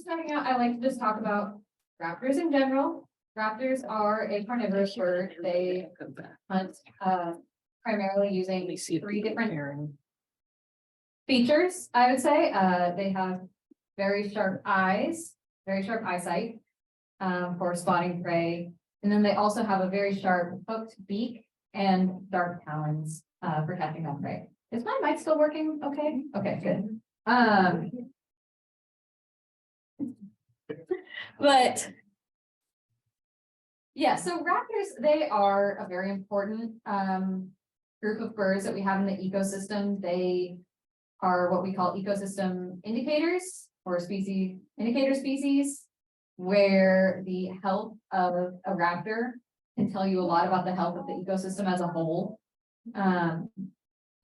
starting out, I like to just talk about raptors in general. Raptors are a carnivorous bird. They hunt primarily using three different features, I would say. They have very sharp eyes, very sharp eyesight for spotting prey. And then they also have a very sharp hooked beak and dark talons for catching that prey. Is my mic still working? Okay. Okay, good. But yeah, so raptors, they are a very important group of birds that we have in the ecosystem. They are what we call ecosystem indicators or species indicator species, where the health of a raptor can tell you a lot about the health of the ecosystem as a whole.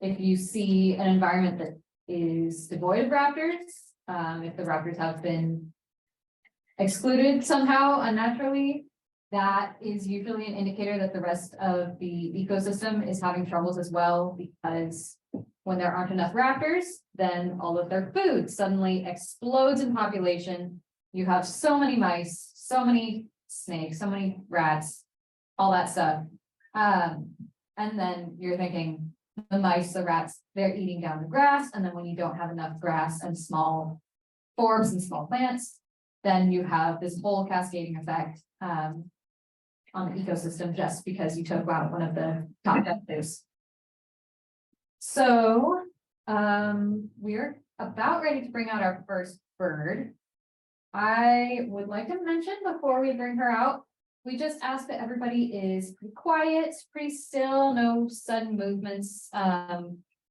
If you see an environment that is devoid of raptors, if the raptors have been excluded somehow unnaturally, that is usually an indicator that the rest of the ecosystem is having troubles as well, because when there aren't enough raptors, then all of their food suddenly explodes in population. You have so many mice, so many snakes, so many rats, all that stuff. And then you're thinking the mice, the rats, they're eating down the grass. And then when you don't have enough grass and small forbs and small plants, then you have this whole cascading effect on the ecosystem just because you took out one of the top predators. So we're about ready to bring out our first bird. I would like to mention before we bring her out, we just ask that everybody is pretty quiet, pretty still, no sudden movements.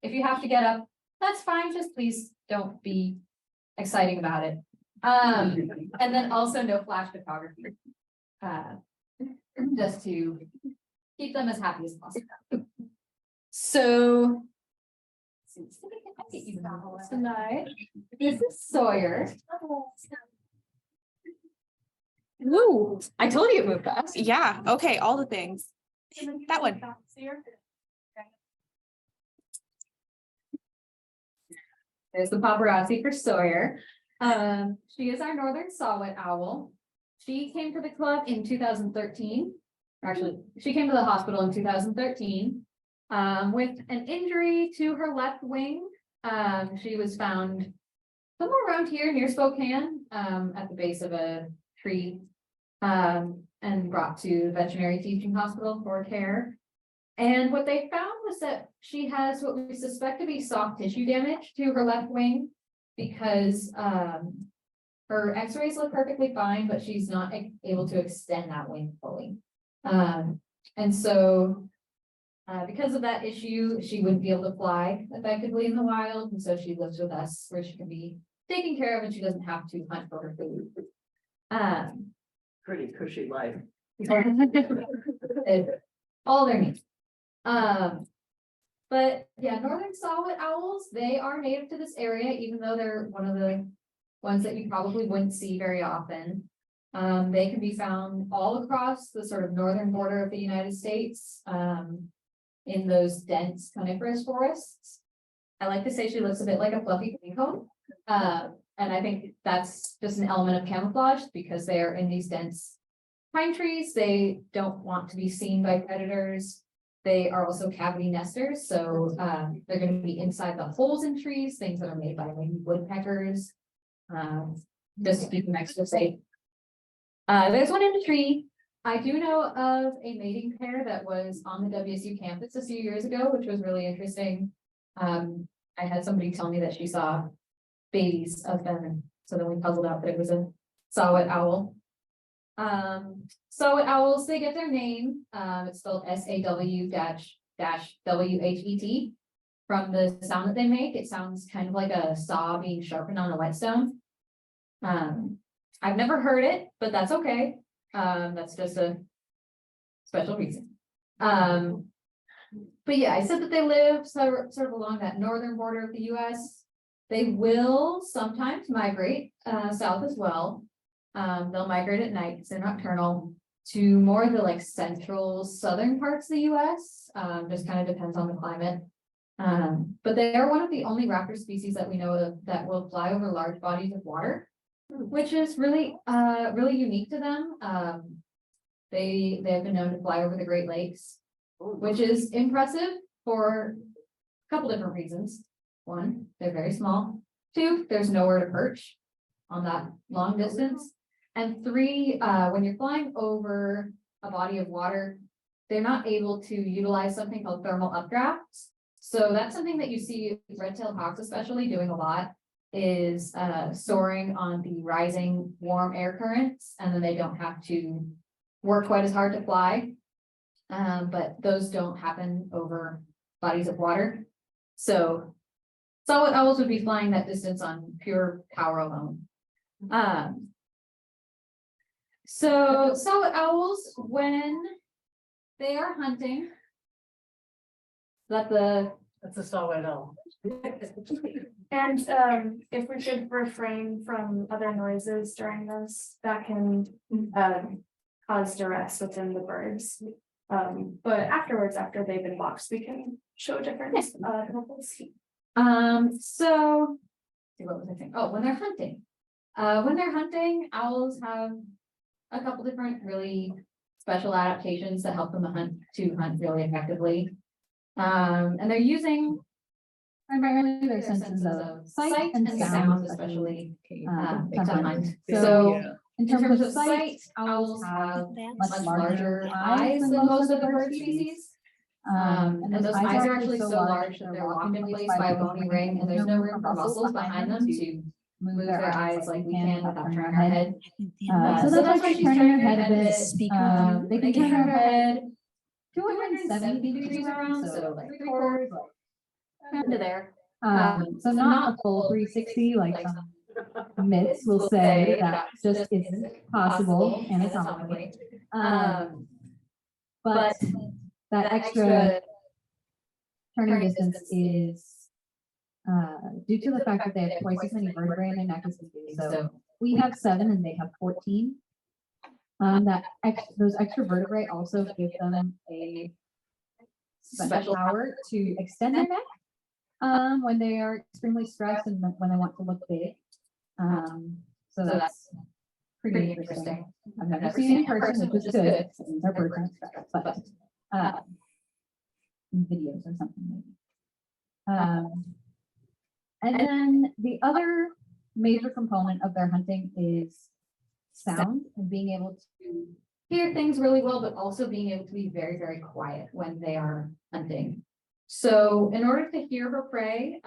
If you have to get up, that's fine. Just please don't be exciting about it. And then also no flash photography, just to keep them as happy as possible. So, tonight, this is Sawyer. Ooh, I told you it moved fast. yeah. Okay, all the things. That one. There's the paparazzi for Sawyer. She is our Northern Saw-whet Owl. She came to the club in 2013. Actually, she came to the hospital in 2013 with an injury to her left wing. She was found somewhere around here near Spokane at the base of a tree and brought to the veterinary teaching hospital for care. And what they found was that she has what we suspect to be soft tissue damage to her left wing, because her x-rays look perfectly fine, but she's not able to extend that wing fully. And so because of that issue, she wouldn't be able to fly effectively in the wild. And so she lives with us where she can be taken care of and she doesn't have to hunt for her food. Pretty cushy life. All their needs. But yeah, Northern Saw-whet owls, they are native to this area, even though they're one of the ones that you probably wouldn't see very often. They can be found all across the sort of northern border of the United States, in those dense coniferous forests. I like to say she looks a bit like a fluffy honeycomb. And I think that's just an element of camouflage because they are in these dense pine trees. They don't want to be seen by predators. They are also cavity nesters, so they're going to be inside the holes in trees, things that are made by maybe woodpeckers, just to keep them extra safe. There's one in the tree. I do know of a mating pair that was on the WSU campus a few years ago, which was really interesting. I had somebody tell me that she saw babies of them, and so then we puzzled out that it was a saw-whet owl. Saw-whet owls, they get their name, it's spelled SAW-WHET, from the sound that they make. It sounds kind of like a saw being sharpened on a whetstone. I've never heard it, but that's okay. That's just a special reason. But yeah, I said that they live sort of along that northern border of the US. They will sometimes migrate south as well. They'll migrate at night because they're nocturnal to more of the like central southern parts of the US. Just kind of depends on the climate. But they are one of the only raptor species that we know of that will fly over large bodies of water. which is really, really unique to them. They have been known to fly over the Great Lakes, which is impressive for a couple different reasons. One, they're very small. Two, there's nowhere to perch on that long distance. And three, when you're flying over a body of water, they're not able to utilize something called thermal updrafts. So that's something that you see red-tailed hawks especially doing a lot, is soaring on the rising warm air currents, and then they don't have to work quite as hard to fly. But those don't happen over bodies of water. So saw-whet owls would be flying that distance on pure power alone. So saw-whet owls, when they are hunting, that's a saw-whet owl. And if we should refrain from other noises during this, that can cause duress within the birds. But afterwards, after they've been boxed, we can show different levels. So what was I saying? Oh, when they're hunting. When they're hunting, owls have a couple different really special adaptations that help them to hunt really effectively. And they're using primarily their senses of sight and sound, especially to hunt. So in terms of sight, owls have much larger eyes than most of the bird species. And those eyes are actually so large that they're locked in place by a bony ring, and there's no room for muscles behind them to move their eyes like we can without turning our head. So that's why she's turning her head a bit. They can turn her head 270 degrees around, so like 3/4, to there. So not a full 360 like some myths will say that just isn't possible anatomically. But that extra turning distance is due to the fact that they have twice as many vertebrae in their neck as we do. So we have 7 and they have 14. Those extra vertebrae also give them a special power to extend their neck when they are extremely stressed and when they want to look big. So that's pretty interesting. I've never seen it in person, which is good. They're birds aren't stressed, but in videos or something maybe. And then the other major component of their hunting is sound and being able to hear things really well, but also being able to be very, very quiet when they are hunting. So in order to hear her prey,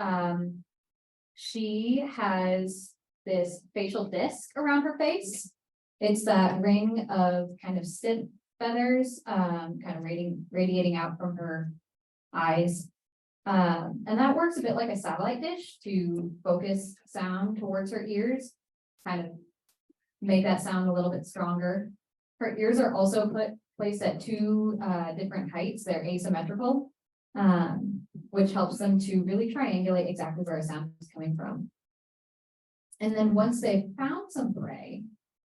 she has this facial disc around her face. It's that ring of kind of stiff feathers, kind of radiating out from her eyes. And that works a bit like a satellite dish to focus sound towards her ears, kind of make that sound a little bit stronger. Her ears are also placed at 2 different heights. They're asymmetrical, which helps them to really triangulate exactly where a sound is coming from. And then once they've found some prey,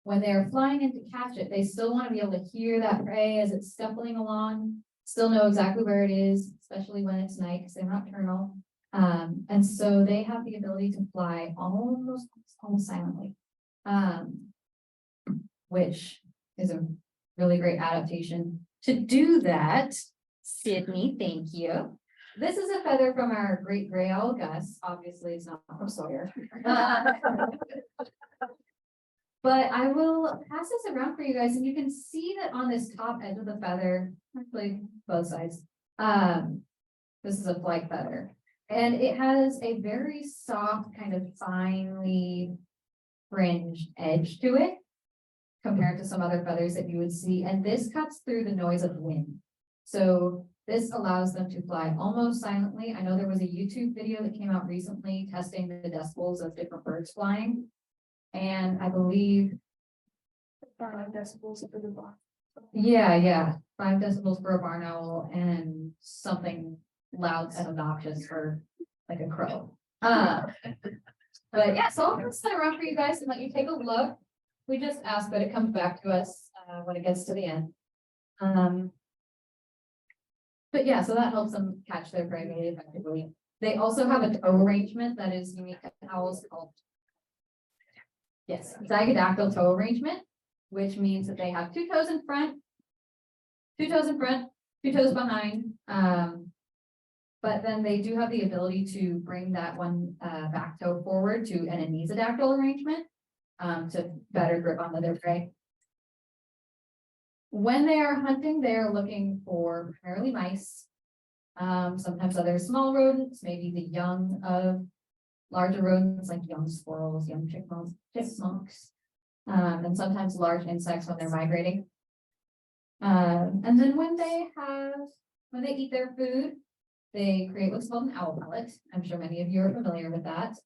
when they're flying in to catch it, they still want to be able to hear that prey as it's scuffling along, still know exactly where it is, especially when it's night because they're nocturnal. And so they have the ability to fly almost silently, which is a really great adaptation. To do that, Sydney, thank you. This is a feather from our great gray owl, Gus. Obviously, it's not from Sawyer. But I will pass this around for you guys, and you can see that on this top edge of the feather, actually both sides, this is a flight feather. And it has a very soft, kind of finely fringed edge to it, compared to some other feathers that you would see. And this cuts through the noise of wind. So this allows them to fly almost silently. I know there was a YouTube video that came out recently testing the decibels of different birds flying. And I believe 5 decibels for the block. Yeah. 5 decibels for a barn owl and something loud and obnoxious for like a crow. But yeah, so I'll pass that around for you guys and let you take a look. We just ask that it comes back to us when it gets to the end. But yeah, so that helps them catch their prey really effectively. They also have a toe arrangement that is unique to owls called Yes, zygodactyl toe arrangement, which means that they have 2 toes in front, 2 toes in front, 2 toes behind. But then they do have the ability to bring that one back toe forward to an anisodactyl arrangement to better grip onto their prey. When they are hunting, they are looking for primarily mice, sometimes other small rodents, maybe the young of larger rodents like young squirrels, young chipmunks, and sometimes large insects when they're migrating. And then when they eat their food, they create what's called an owl pellet. I'm sure many of you are familiar with that.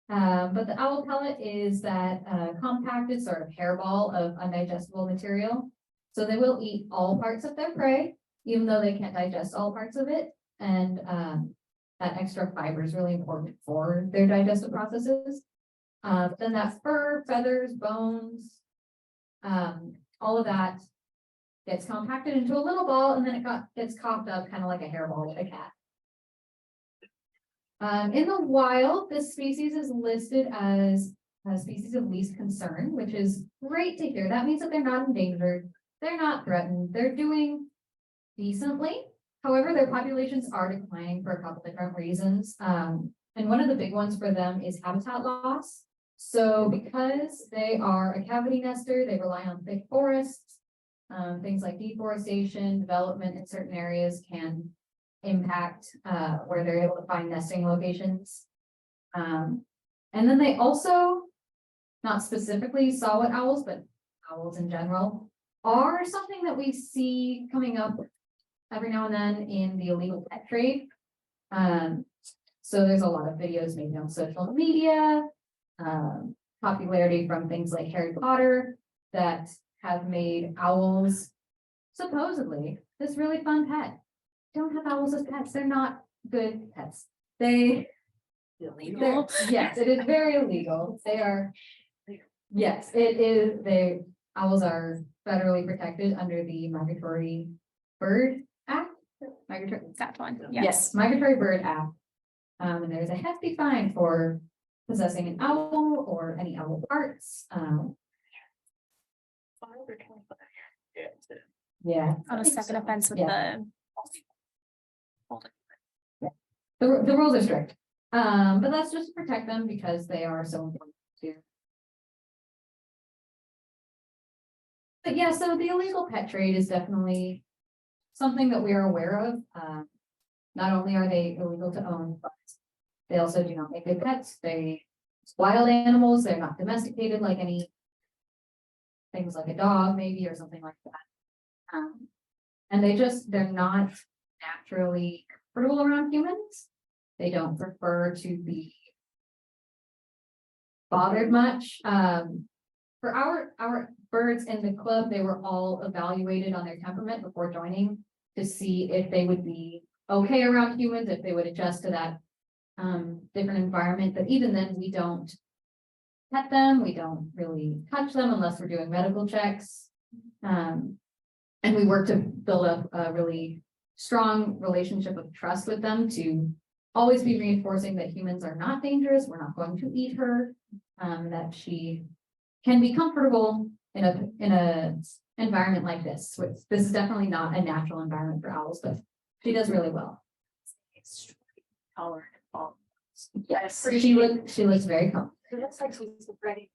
But the owl pellet is that compacted sort of hairball of undigestible material. So they will eat all parts of their prey, even though they can't digest all parts of it. And that extra fiber is really important for their digestive processes. Then that fur, feathers, bones, all of that gets compacted into a little ball, and then it gets coughed up kind of like a hairball with a cat. In the wild, this species is listed as a species of least concern, which is great to hear. That means that they're not endangered, they're not threatened, they're doing decently. However, their populations are declining for a couple different reasons. And one of the big ones for them is habitat loss. So because they are a cavity nester, they rely on thick forests. Things like deforestation, development in certain areas can impact where they're able to find nesting locations. And then they also, not specifically saw-whet owls, but owls in general, are something that we see coming up every now and then in the illegal pet trade. So there's a lot of videos maybe on social media, popularity from things like Harry Potter that have made owls supposedly this really fun pet. Don't have owls as pets. They're not good pets. Yes, it is very illegal. They are, yes, it is. Owls are federally protected under the Migratory Bird Act. That one, Yes, Migratory Bird Act. And there's a hefty fine for possessing an owl or any owl parts. Yeah. On a second offense with Yeah. The rules are strict. But that's just to protect them because they are so important too. But yeah, so the illegal pet trade is definitely something that we are aware of. Not only are they illegal to own, but they also do not make good pets. They wild animals, they're not domesticated like any things like a dog maybe or something like that. And they're not naturally comfortable around humans. They don't prefer to be bothered much. For our birds in the club, they were all evaluated on their temperament before joining to see if they would be okay around humans, if they would adjust to that different environment. But even then, we don't pet them, we don't really touch them unless we're doing medical checks. And we work to build up a really strong relationship of trust with them to always be reinforcing that humans are not dangerous, we're not going to eat her, that she can be comfortable in a environment like this. This is definitely not a natural environment for owls, but she does really well. Yes, she looks very comfortable. It looks like she's ready.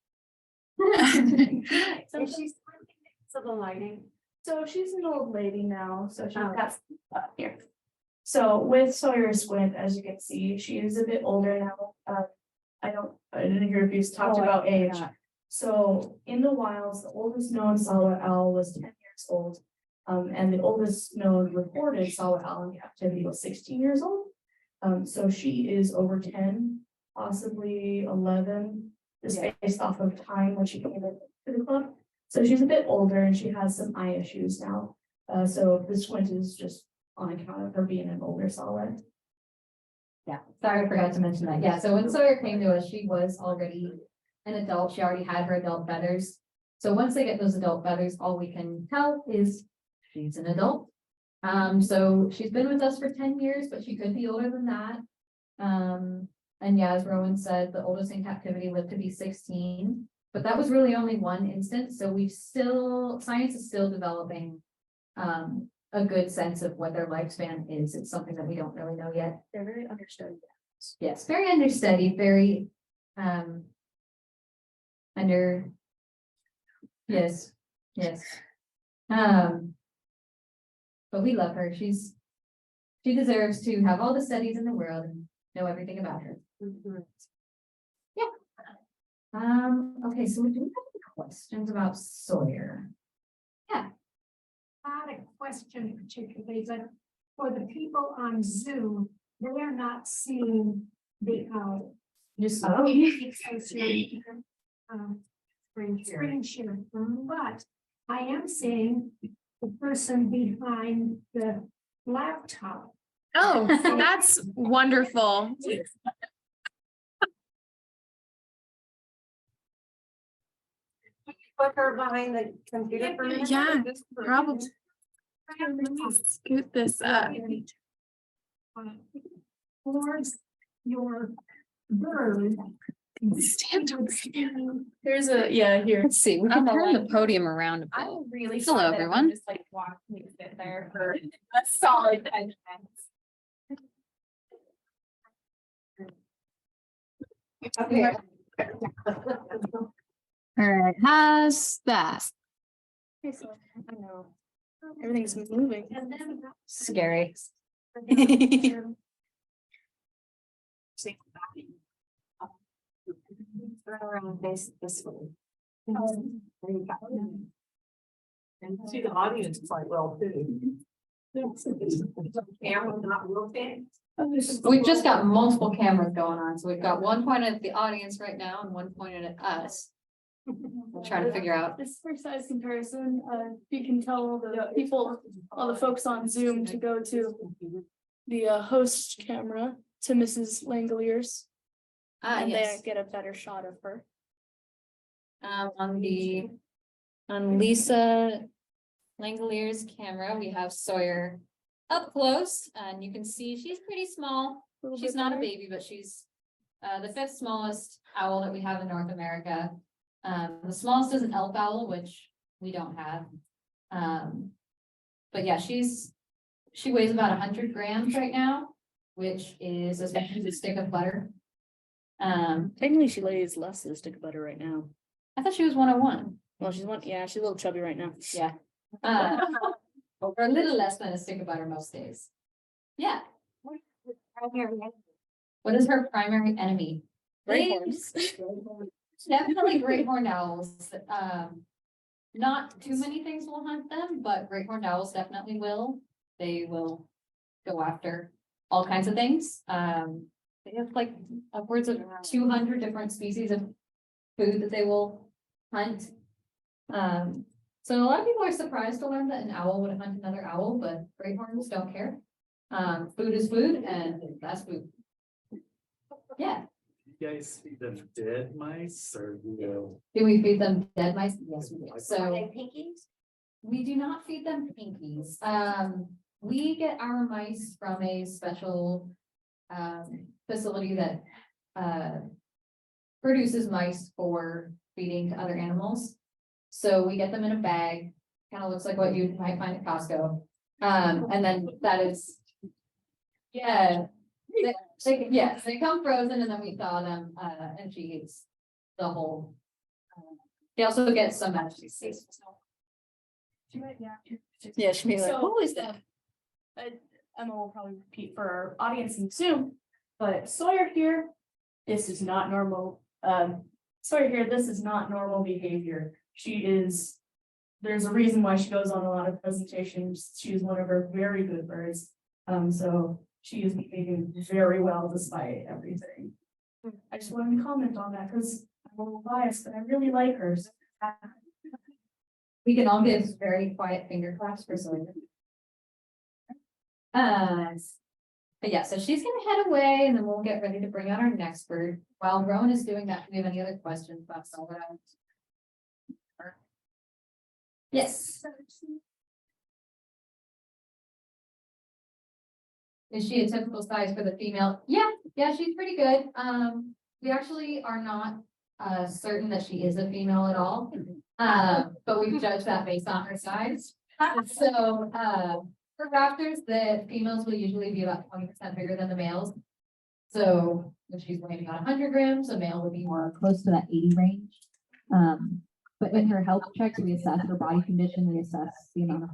So she's so the lighting. So she's an old lady now, so she's got up here. So with Sawyer Squint, as you can see, she is a bit older now. I didn't hear if you talked about age. So in the wilds, the oldest known saw-whet owl was 10 years old. And the oldest known reported saw-whet owl in captivity was 16 years old. So she is over 10, possibly 11, just based off of time when she came into the club. So she's a bit older and she has some eye issues now. So the squint is just on account of her being an older saw-whet. Yeah, sorry, I forgot to mention that. Yeah, so when Sawyer came to us, she was already an adult. She already had her adult feathers. So once they get those adult feathers, all we can tell is she's an adult. So she's been with us for 10 years, but she could be older than that. And yeah, as Rowan said, the oldest in captivity lived to be 16. But that was really only one instance, so science is still developing a good sense of what their lifespan is. It's something that we don't really know yet. They're very understudied. Yes, very understudied, very under. Yes, yes. But we love her. She deserves to have all the studies in the world and know everything about her. Yeah. Okay, so we do have any questions about Sawyer. Not a question particularly, but for the people on Zoom, they are not seeing the Just screen share. But I am seeing the person behind the laptop. Oh, that's wonderful. Put her behind the computer for a minute? Yeah, probably. Let me scoot this up. Towards your bird. Stand over here. There's a, yeah, here. Let's see, we can turn the podium around a bit. I'm really. Hello, sad that everyone. Just like watch me sit there for a solid 10 minutes. Okay. All right, how's that? I know. Everything's moving. And then. Scary. Turn around, face this way. And see the audience quite well too. Camera not working. We've just got multiple cameras going on, so we've got one pointed at the audience right now and one pointed at us. We're trying to figure out. This for size comparison, you can tell the people, all the folks on Zoom to go to the host camera to Mrs. Langoliers. And Yes. they get a better shot of her. On Lisa Langolier's camera, we have Sawyer up close, and you can see she's pretty small. She's not a baby, but she's the 5th smallest owl that we have in North America. The smallest is an elf owl, which we don't have. But yeah, she weighs about 100 grams right now, which is as much as a stick of butter. Technically, she lays less than a stick of butter right now. I thought she was 101. Well, she's a little chubby right now. Yeah. Or a little less than a stick of butter most days. Yeah. What is her primary enemy? Greyhorns. Definitely great horned owls. Not too many things will hunt them, but great horned owls definitely will. They will go after all kinds of things. They have like upwards of 200 different species of food that they will hunt. So a lot of people are surprised to learn that an owl would hunt another owl, but great horns don't care. Food is food, and that's food. Yeah. You guys see them dead mice or no? Do we feed them dead mice? Yes, we do. Are So they pinkies? we do not feed them pinkies. We get our mice from a special facility that produces mice for feeding to other animals. So we get them in a bag, kind of looks like what you might find at Costco. And then that is, yeah, yes, they come frozen and then we thaw them, and she eats the whole. They also get some magic seeds. Yeah, she may be like, So- who is that? Emma will probably repeat for our audience in Zoom, but Sawyer here, this is not normal. Sawyer here, this is not normal behavior. There's a reason why she goes on a lot of presentations. She is one of our very good birds. So she is behaving very well despite everything. I just wanted to comment on that because I'm a little biased, but I really like her. So, We can all give very quiet finger claps for Sawyer. But yeah, so she's gonna head away and then we'll get ready to bring out our next bird. While Rowan is doing that, do we have any other questions about Sawyer? Yes. Is she a typical size for the female? Yeah, she's pretty good. We actually are not certain that she is a female at all. But we judge that based on her size. So, for raptors, the females will usually be about 20% bigger than the males. So if she's weighing about 100 grams, a male would be more. More close to that 80 range. But in her health checks, we assess her body condition, we assess the amount of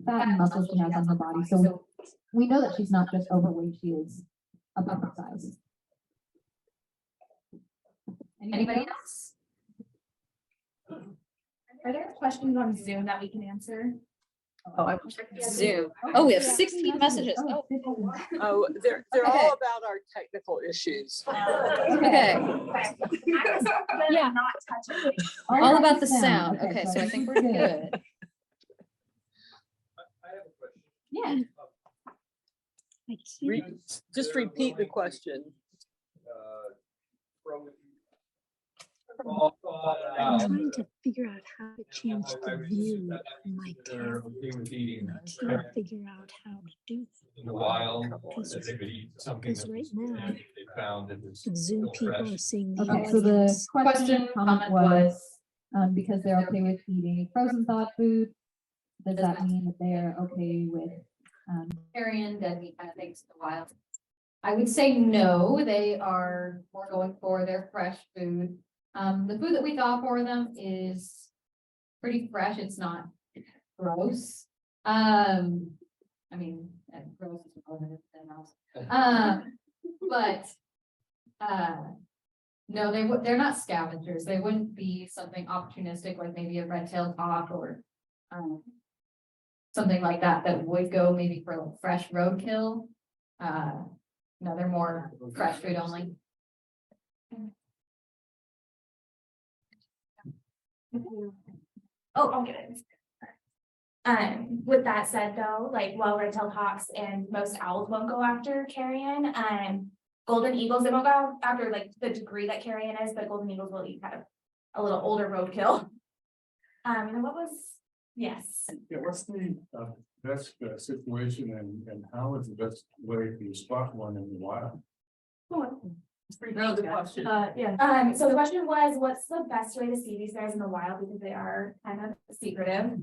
fat and muscle she has on her body. So we know that she's not just overweight, she is above her size. Anybody else? Are there questions on Zoom that we can answer? Oh, I Zoom. Oh, we have 16 messages. Oh, Oh, they're all about our technical issues. okay. Yeah, not touching. All about the sound. Okay, so I think we're good. Yeah. Just repeat the question. I'm trying to figure out how to change the view in my camera. I can't figure out how to do In the wild, Because- that they could eat something. because that right was- now, they found that was that Zoom still people fresh. are seeing the Okay, so the audience. question comment was, because they're okay with eating frozen thawed food, does that mean that they're okay with, Carrion, dead meat kind of things in the wild. I would say no, they are more going for their fresh food. The food that we thaw for them is pretty fresh, it's not gross. I mean, gross is relative to them also. But, no, they're not scavengers, they wouldn't be something opportunistic like maybe a red-tailed hawk or, something like that, that would go maybe for like fresh roadkill. No, they're more fresh food only. Oh, I'll get it. With that said though, like while red-tailed hawks and most owls won't go after carrion, golden eagles, they won't go after like the degree that carrion is, but golden eagles will eat kind of a little older roadkill. And what was, yes. Yeah, what's the best situation and how is the best way to spot one in the wild? No, the question. Yeah. So the question was, what's the best way to see these guys in the wild, because they are kind of secretive?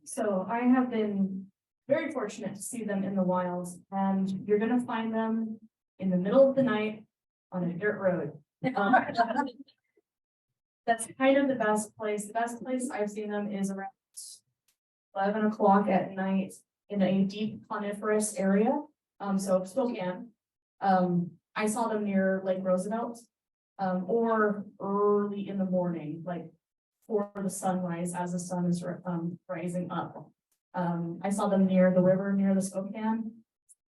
So I have been very fortunate to see them in the wild, and you're gonna find them in the middle of the night on a dirt road. That's kind of the best place. The best place I've seen them is around 11 o'clock at night in a deep coniferous area. So Spokane. I saw them near Lake Roosevelt, or early in the morning, like for the sunrise as the sun is rising up. I saw them near the river, near the Spokane.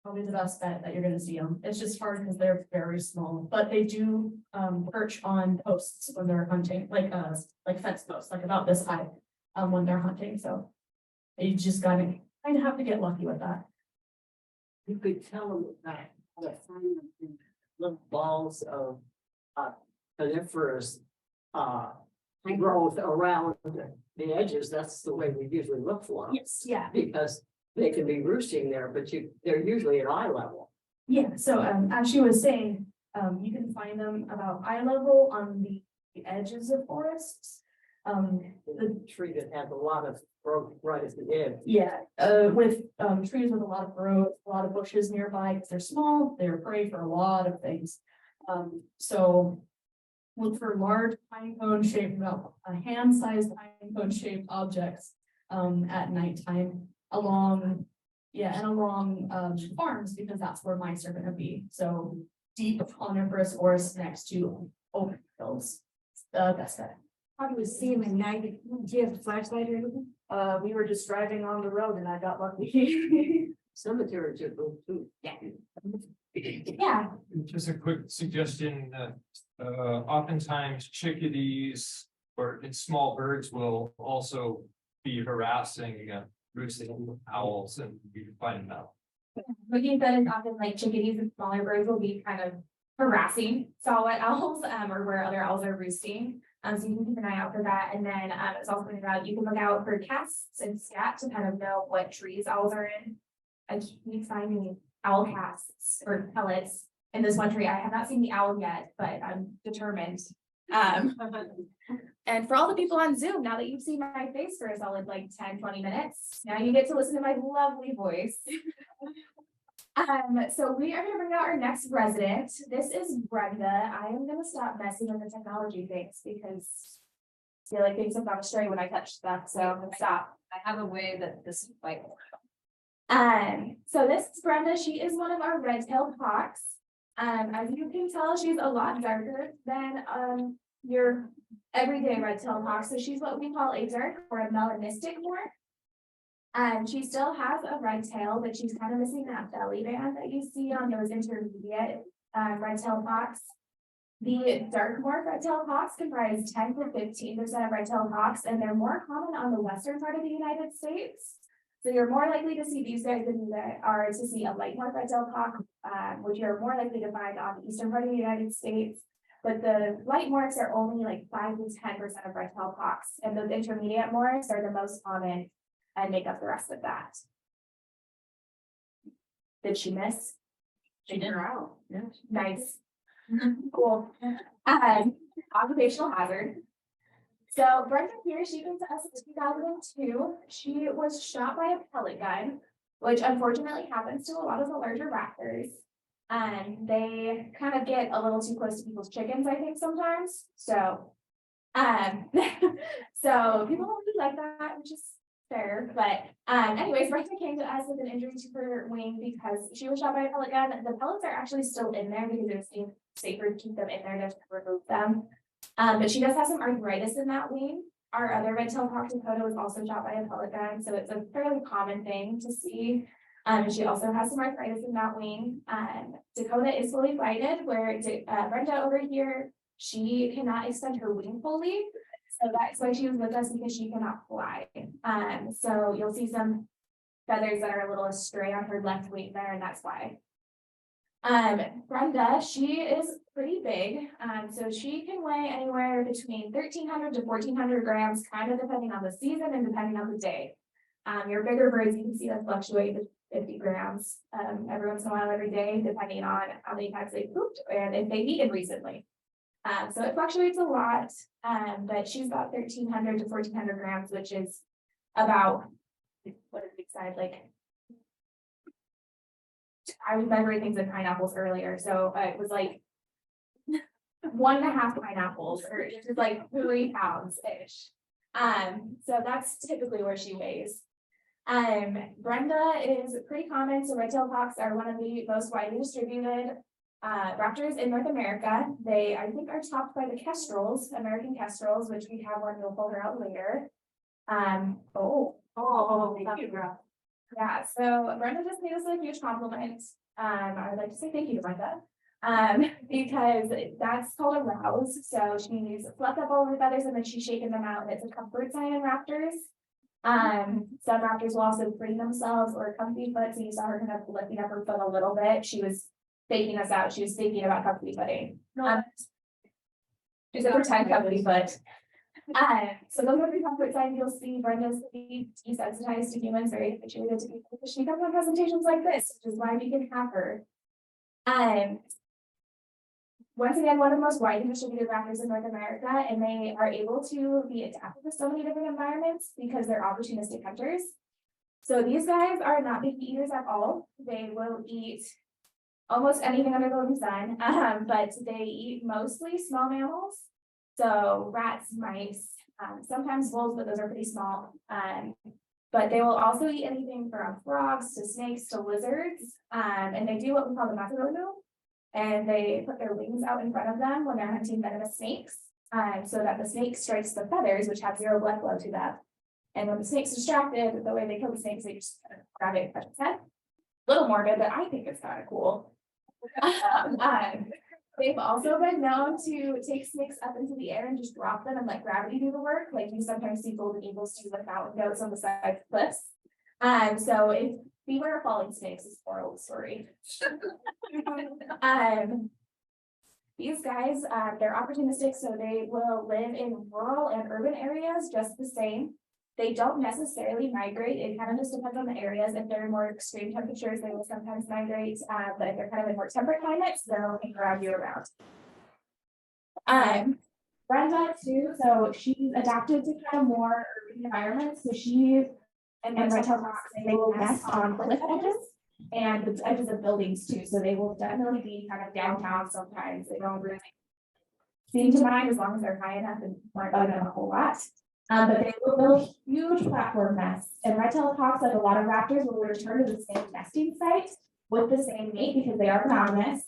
Probably the best bet that you're gonna see them. It's just hard because they're very small, but they do perch on posts when they're hunting, like fence posts, like about this high, when they're hunting. So you just gotta kind of have to get lucky with that. You could tell them that the little balls of coniferous growth around the edges. That's the way we usually look for them. Yes, yeah. Because they can be roosting there, but they're usually at eye level. Yeah, so as she was saying, you can find them about eye level on the edges of forests. The tree that has a lot of growth right at the edge. Yeah, with trees with a lot of growth, a lot of bushes nearby, because they're small, they're prey for a lot of things. So look for large pine cone shaped, about a hand-sized pine cone shaped objects at nighttime along, farms, because that's where mice are gonna be. So deep coniferous forests next to open fields. That's that. How do we see them at night? Do you have a flashlight or anything? We were just driving on the road and I got lucky. Cemeteries are good too. Yeah. Just a quick suggestion that oftentimes chickadees or small birds will also be harassing roosting owls, and you can find them out. Looking at that is often like chickadees and smaller birds will be kind of harassing saw-whet owls, or where other owls are roosting. So you can keep an eye out for that. And then it's also pointed out, you can look out for casts and scat to kind of know what trees owls are in. I keep finding owl casts or pellets in this one tree. I have not seen the owl yet, but I'm determined. And for all the people on Zoom, now that you've seen my face for a solid like 10-20 minutes, now you get to listen to my lovely voice. So we are gonna bring out our next resident. This is Brenda. I am gonna stop messing with the technology things because I feel like things have gone astray when I touch stuff, so I'm gonna stop. I have a way that this might work. So this is Brenda. She is one of our red-tailed hawks. As you can tell, she's a lot darker than your everyday red-tailed hawk. So she's what we call a dark or a melanistic morph. She still has a red tail, but she's kind of missing that belly band that you see on those intermediate red-tailed hawks. The dark morph red-tailed hawks comprise 10 to 15% of red-tailed hawks, and they're more common on the western part of the United States. So you're more likely to see these guys than you are to see a light morph red-tailed hawk, which you're more likely to find on the eastern part of the United States. But the light morphs are only like 5 to 10% of red-tailed hawks, and those intermediate morphs are the most common and make up the rest of that. Did she miss? She did. Out. Yeah. Nice. Cool. Occupational hazard. So Brenda here, she came to us in 2002. She was shot by a pellet gun, which unfortunately happens to a lot of the larger raptors. And they kind of get a little too close to people's chickens, I think, sometimes. So, so people don't really like that, which is fair. But anyways, Brenda came to us with an injury to her wing because she was shot by a pellet gun. The pellets are actually still in there because it was safer to keep them in there than to remove them. But she does have some arthritis in that wing. Our other red-tailed hawk, Dakota, was also shot by a pellet gun, so it's a fairly common thing to see. She also has some arthritis in that wing. Dakota is fully flighted, where Brenda over here, she cannot extend her wing fully. So that's why she was with us, because she cannot fly. So you'll see some feathers that are a little astray on her left wing there, and that's why. Brenda, she is pretty big. So she can weigh anywhere between 1,300 to 1,400 grams, kind of depending on the season and depending on the day. Your bigger birds, you can see them fluctuate to 50 grams every once in a while, every day, depending on how many times they pooped and if they've eaten recently. So it fluctuates a lot, but she's about 1,300 to 1,400 grams, which is about, what is the size, like, I was measuring things in pineapples earlier, so it was like 1.5 pineapples, or just like 3 pounds ish. So that's typically where she weighs. Brenda is pretty common. So red-tailed hawks are one of the most widely distributed raptors in North America. They, I think, are topped by the kestrels, American kestrels, which we have one. We'll pull her out later. Thank you, girl. Yeah, so Brenda just made us a huge compliment. I would like to say thank you to Brenda. Because that's called a rouse. So she's fluffed up all her feathers and then she's shaking them out. And it's a comfort sign in raptors. Some raptors will also bring themselves or comfy foot. So you saw her kind of lifting up her foot a little bit. She was faking us out. She was thinking about comfy footing. She's a pretend comfy foot. So those are the comfort signs. You'll see Brenda's desensitized to humans, very habituated to people, because she comes on presentations like this, which is why we can have her. Once again, one of the most widely distributed raptors in North America, and they are able to be adapted to so many different environments because they're opportunistic hunters. So these guys are not big eaters at all. They will eat almost anything under the sun, but they eat mostly small mammals. So rats, mice, sometimes wolves, but those are pretty small. But they will also eat anything from frogs to snakes to lizards. And they do what we call the macaronu. And they put their wings out in front of them when they're hunting venomous snakes. So that the snake strikes the feathers, which have zero blood flow to them. And when the snake's distracted, the way they kill the snakes, they just kind of grab it and touch its head. A little morbid, but I think it's kind of cool. They've also been known to take snakes up into the air and just drop them and let gravity do the work, like you sometimes see golden eagles do with mountain goats on the side of cliffs. So if beware of falling snakes is a moral story. These guys, they're opportunistic, so they will live in rural and urban areas just the same. They don't necessarily migrate. It kind of just depends on the areas. If they're more extreme temperatures, they will sometimes migrate. But if they're kind of in more temperate climates, they'll hang around year round. Brenda too, so she's adapted to kind of more urban environments. So she and red-tailed hawks, they will nest on cliff edges and the edges of buildings too. So they will definitely be kind of downtown sometimes. They don't really seem to mind as long as they're high enough and aren't bugging them a whole lot. But they will build huge platform nests. And red-tailed hawks, like a lot of raptors, will return to the same nesting site with the same mate because they are monogamous.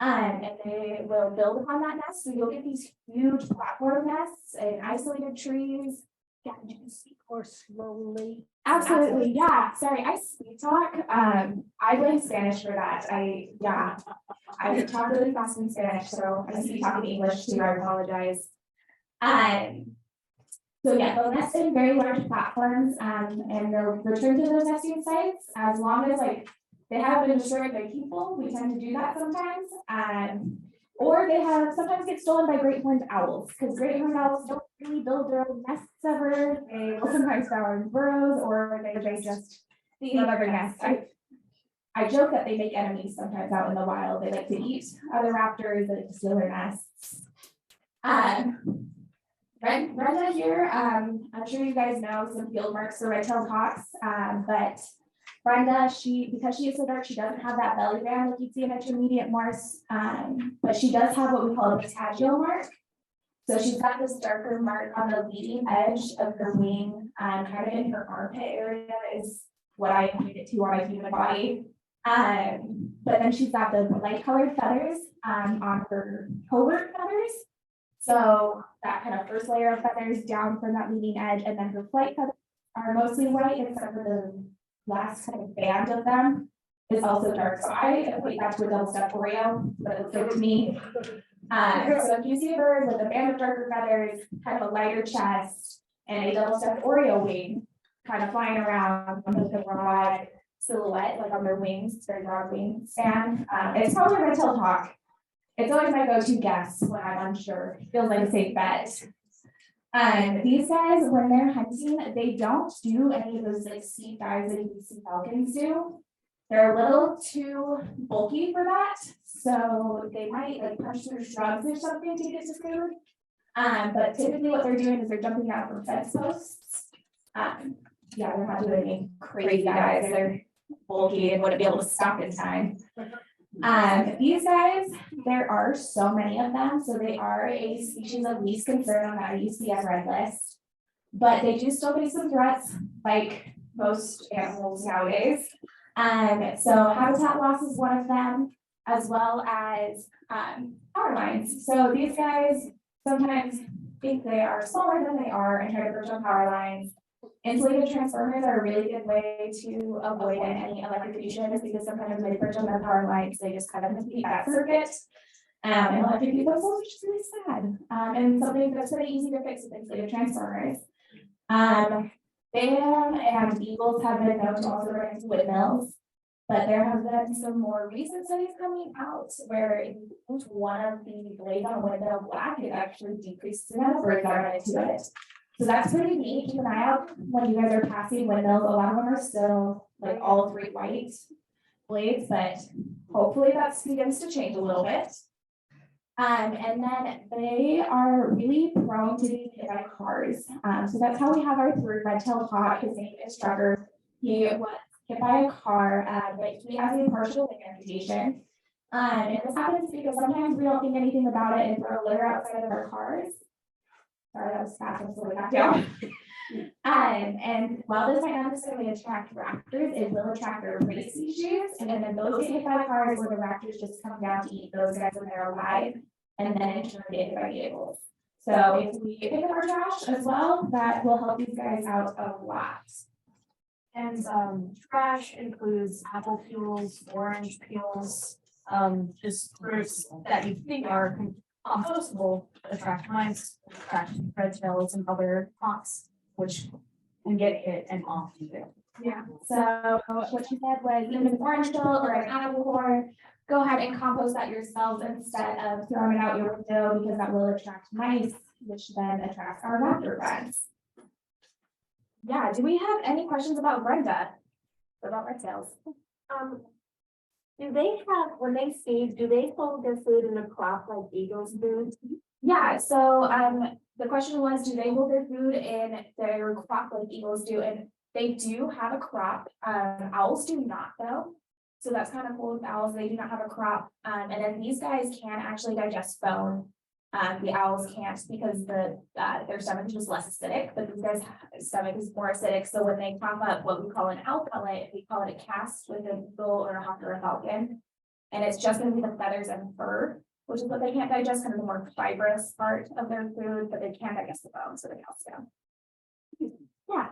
And they will build upon that nest. So you'll get these huge platform nests and isolated trees. Yeah, you can speak more slowly. Absolutely, yeah. Sorry, I speed talk. I learned Spanish for that. I talk really fast in Spanish, so I speak talking English too. I apologize. So yeah, they'll nest in very large platforms, and they'll return to those nesting sites as long as like they haven't been destroyed by people. We tend to do that sometimes. Or they have sometimes get stolen by great horned owls, because great horned owls don't really build their own nests ever. They will sometimes devour in burrows, or they just leave other nests. I joke that they make enemies sometimes out in the wild. They like to eat other raptors, they like to steal their nests. Brenda here, I'm sure you guys know some field marks for red-tailed hawks, but Brenda, because she is so dark, she doesn't have that belly band like you'd see in intermediate Morse, but she does have what we call a patagial mark. So she's got this darker mark on the leading edge of her wing, kind of in her armpit area is what I equate it to on a human body. But then she's got the light colored feathers on her covert feathers. So that kind of first layer of feathers down from that leading edge, and then her flight feathers are mostly white, except for the last kind of band of them is also dark. So I equate that to a double stuffed Oreo, but it looks like to me. So if you see a bird with a band of darker feathers, kind of a lighter chest, and a double stuffed Oreo wing, kind of flying around with a broad silhouette, like on their wings, it's very broad wingspan. It's probably a red-tailed hawk. It's always my go-to guess when I'm unsure. It feels like a safe bet. These guys, when they're hunting, they don't do any of those like steep dives that you see falcons do. They're a little too bulky for that, so they might like punch through shrubs or something to get to food. But typically what they're doing is they're jumping down from fence posts. Yeah, they're not doing any crazy dives. They're bulky and wouldn't be able to stop in time. These guys, there are so many of them, so they are a species of least concern on the IUCN red list, but they do still face some threats like most animals nowadays. So habitat loss is one of them, as well as power lines. So these guys sometimes think they are smaller than they are and try to perch on power lines. Insulated transformers are a really good way to avoid any electrocution, because sometimes when they perch on their power lines, they just kind of defeat that circuit and electrocute themselves, which is really sad. And something that's pretty easy to fix with insulated transformers. Bam and eagles have been known to also run into windmills, but there have been some more recent studies coming out where if you put one of the blades on a windmill black, it actually decreases the amount of birds that run into it. So that's pretty neat. Keep an eye out when you guys are passing windmills. A lot of them are still like all three white blades, but hopefully that begins to change a little bit. And then they are really prone to being hit by cars. So that's how we have our third red-tailed hawk. His name is Trevor. He was hit by a car, but he has a partial leg amputation. And this happens because sometimes we don't think anything about it and throw litter outside of our cars. Sorry, that was fast, I'm slowing that down. And while this might not necessarily attract raptors, it will attract their prey species. And then those get hit by cars, where the raptors just come down to eat those guys when they're alive, and then in turn get hit by vehicles. So if we pick up our trash as well, that will help these guys out a lot. And trash includes apple peels, orange peels, just fruits that you think are compostable, attract mice, attract red-tails and other hawks, which can get hit and off you do. Yeah, so what she said was, even an orange peel or an apple core, go ahead and compost that yourselves instead of throwing it out your window, because that will attract mice, which then attracts our raptor friends. Yeah, do we have any questions about Brenda? About red tails? Do they have, when they feed, do they hold their food in a crop like eagles do? Yeah, so the question was, do they hold their food in their crop like eagles do? And they do have a crop. Owls do not though. So that's kind of cool with owls. They do not have a crop. And then these guys can actually digest bone. The owls can't because their stomach is just less acidic, but these guys' stomach is more acidic. So when they pop up what we call an owl pellet, we call it a cast with an eagle or a hawk or a falcon. And it's just gonna be the feathers and fur, which is what they can't digest, kind of the more fibrous part of their food, but they can digest the bones or the calcium. Yeah,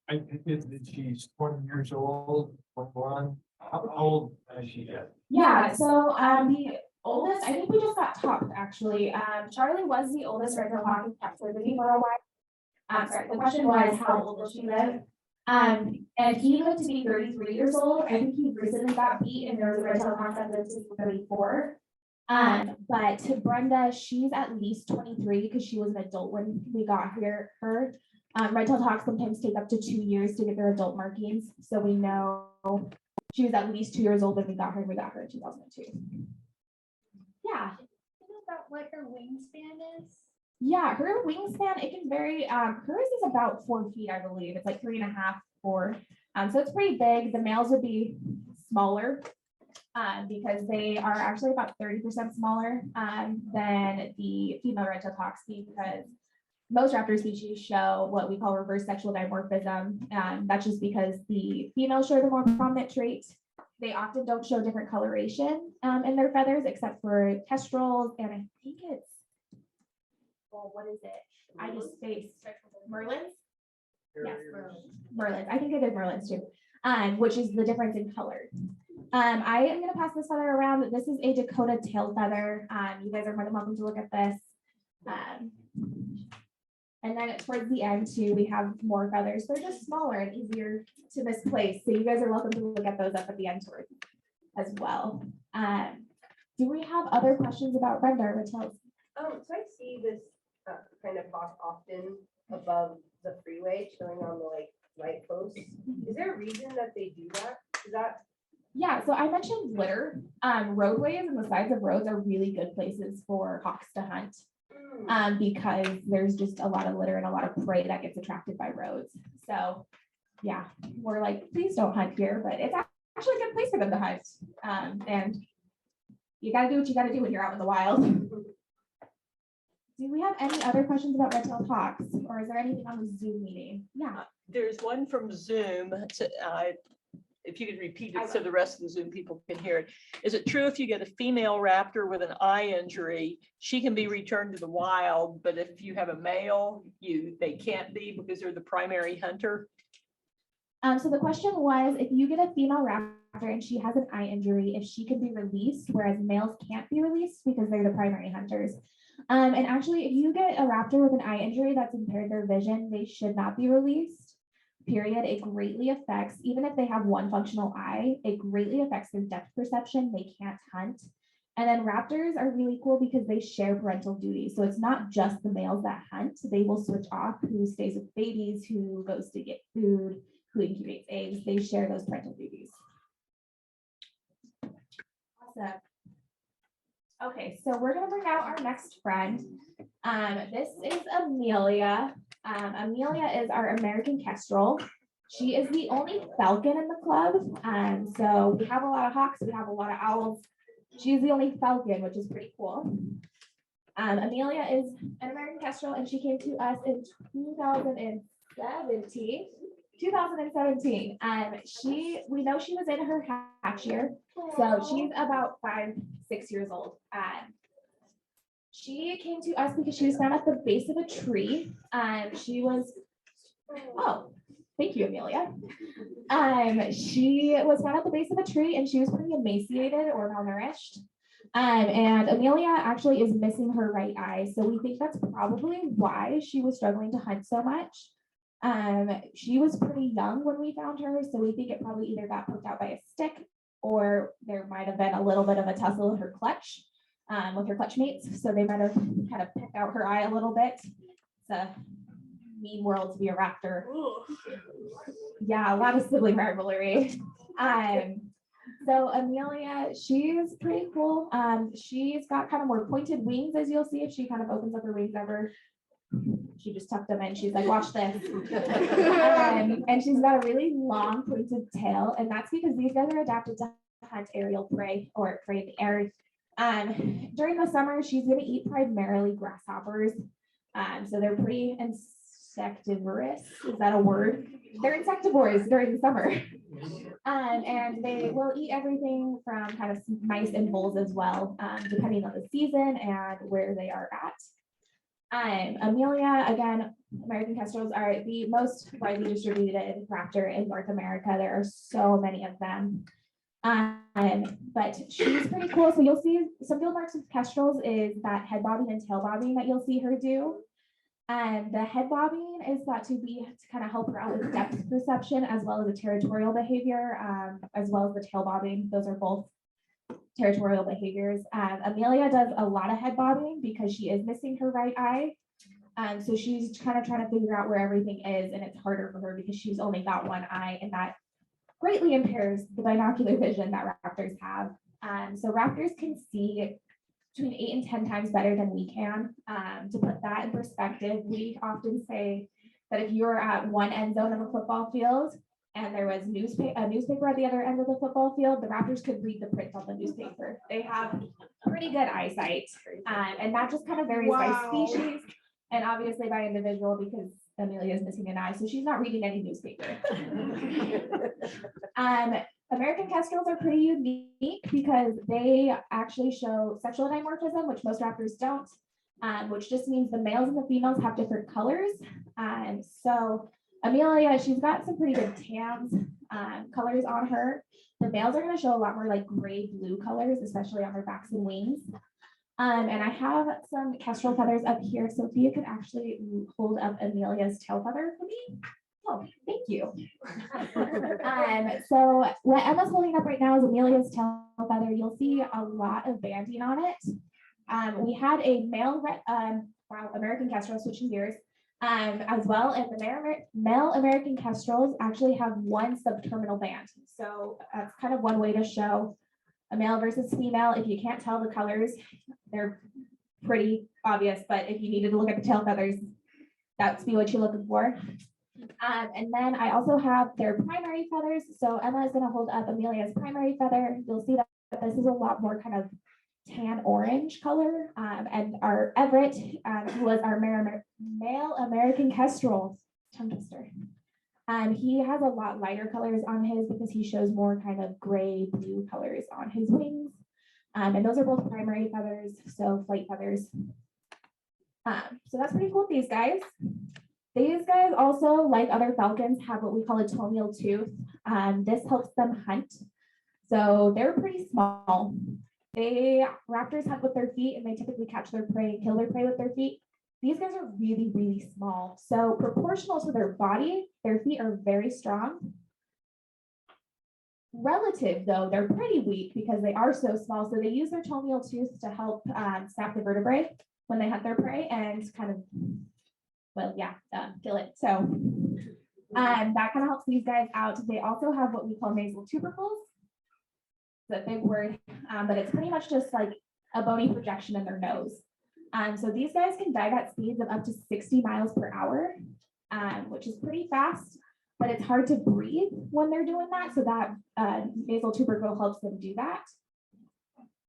I think that she's 20 years old, or one. How old is she yet? yeah, so the oldest, I think we just got topped actually. Charlie was the oldest red-tailed hawk in captivity for a while. Sorry, the question was, how old will she live? And he lived to be 33 years old. I think he recently got beat and there was a red-tailed hawk that lived to be 34. But Brenda, she's at least 23 because she was an adult when we got her. Red-tailed hawks sometimes take up to 2 years to get their adult markings. So we know she was at least 2 years old when we got her. We got her in 2002. Yeah. About what her wingspan is? Yeah, her wingspan, it can vary. Hers is about 4 feet, I believe. It's like 3.5, 4. So it's pretty big. The males would be smaller because they are actually about 30% smaller than the female red-tailed hawks because most raptor species show what we call reverse sexual dimorphism. That's just because the females show the more prominent trait. They often don't show different coloration in their feathers, except for kestrels, and I think it's, well, what is it? I just spaced Merlins. Yes, Merlins. I think they did Merlins too, which is the difference in color. I am going to pass this feather around. This is a Dakota tail feather. You guys are more than welcome to look at this. And then towards the end too, we have more feathers. They're just smaller and easier to misplace. So you guys are welcome to look at those up at the end towards as well. Do we have other questions about Brenda or Tails? So I see this kind of hawk often above the freeway, chilling on the light posts. Is there a reason that they do that? Is that? Yeah, so I mentioned litter. Roadways and the sides of roads are really good places for hawks to hunt. Because there's just a lot of litter and a lot of prey that gets attracted by roads. So yeah, we're like, please don't hunt here, but it's actually a good place for them to hunt. And you gotta do what you gotta do when you're out in the wild. Do we have any other questions about red-tailed hawks, or is there anything on the Zoom meeting? Yeah. There's one from Zoom. If you could repeat it so the rest of the Zoom people can hear it. Is it true if you get a female raptor with an eye injury, she can be returned to the wild, but if you have a male, they can't be because they're the primary hunter? So the question was, if you get a female raptor and she has an eye injury, if she can be released, whereas males can't be released because they're the primary hunters. And actually, if you get a raptor with an eye injury that's impaired their vision, they should not be released. Period. It greatly affects, even if they have one functional eye, it greatly affects their depth perception. They can't hunt. And then raptors are really cool because they share parental duties. So it's not just the males that hunt. They will switch off who stays with babies, who goes to get food, who incubates eggs. They share those parental duties. Awesome. Okay, so we're going to bring out our next friend. This is Amelia. Amelia is our American Kestrel. She is the only falcon in the club. So we have a lot of hawks, we have a lot of owls. She's the only falcon, which is pretty cool. Amelia is an American Kestrel, and she came to us in 2017. We know she was in her hatch year, so she's about 5-6 years old. She came to us because she was found at the base of a tree. She was, oh, thank you, Amelia. She was found at the base of a tree and she was pretty emaciated or malnourished. And Amelia actually is missing her right eye. So we think that's probably why she was struggling to hunt so much. She was pretty young when we found her. So we think it probably either got poked out by a stick or there might have been a little bit of a tussle in her clutch. With her clutch mates, so they might have kind of picked out her eye a little bit. It's a mean world to be a raptor. Yeah, a lot of sibling rivalry. So Amelia, she's pretty cool. She's got kind of more pointed wings, as you'll see if she kind of opens up her wings ever. She just tucked them in. She's like, watch this. And she's got a really long pointed tail. And that's because these guys are adapted to hunt aerial prey or prey in the air. During the summer, she's going to eat primarily grasshoppers. So they're pretty insectivorous. Is that a word? They're insectivores during the summer. And they will eat everything from kind of mice and voles as well, depending on the season and where they are at. Amelia, again, American kestrels are the most widely distributed raptor in North America. There are so many of them. But she's pretty cool. So you'll see some field marks with kestrels is that head bobbing and tail bobbing that you'll see her do. And the head bobbing is thought to be to kind of help her out with depth perception as well as a territorial behavior, as well as the tail bobbing. Those are both territorial behaviors. Amelia does a lot of head bobbing because she is missing her right eye. So she's kind of trying to figure out where everything is, and it's harder for her because she's only got one eye, and that greatly impairs the binocular vision that raptors have. So raptors can see between 8 and 10 times better than we can. To put that in perspective, we often say that if you're at one end zone of a football field and there was a newspaper at the other end of the football field, the raptors could read the print on the newspaper. They have pretty good eyesight, and that just kind of varies by species and obviously by individual because Amelia is missing an eye, so she's not reading any newspaper. American kestrels are pretty unique because they actually show sexual dimorphism, which most raptors don't, which just means the males and the females have different colors. So Amelia, she's got some pretty good tans colors on her. The males are going to show a lot more like gray blue colors, especially on their backs and wings. And I have some kestrel feathers up here. Sophia could actually hold up Amelia's tail feather for me. Oh, thank you. So what Emma's holding up right now is Amelia's tail feather. You'll see a lot of banding on it. We had a male American kestrel, switching gears, as well, and the male American kestrels actually have one subterminal band. So that's kind of one way to show a male versus female. If you can't tell the colors, they're pretty obvious, but if you needed to look at the tail feathers, that's be what you're looking for. And then I also have their primary feathers. So Emma is going to hold up Amelia's primary feather. You'll see that this is a lot more kind of tan orange color. And our Everett, who was our male American kestrel, tongue twister. He has a lot lighter colors on his because he shows more kind of gray blue colors on his wings. And those are both primary feathers, so flight feathers. So that's pretty cool with these guys. These guys also, like other falcons, have what we call a toenail tooth. This helps them hunt. So they're pretty small. Raptors hunt with their feet and they typically catch their prey and kill their prey with their feet. These guys are really, really small. So proportional to their body, their feet are very strong. Relative though, they're pretty weak because they are so small. So they use their toenail tooth to help snap the vertebrae when they hunt their prey and kind of, kill it. So that kind of helps these guys out. They also have what we call nasal tubercles. It's a big word, but it's pretty much just like a bony projection in their nose. So these guys can dive at speeds of up to 60 miles per hour, which is pretty fast, but it's hard to breathe when they're doing that. So that nasal tubercle helps them do that.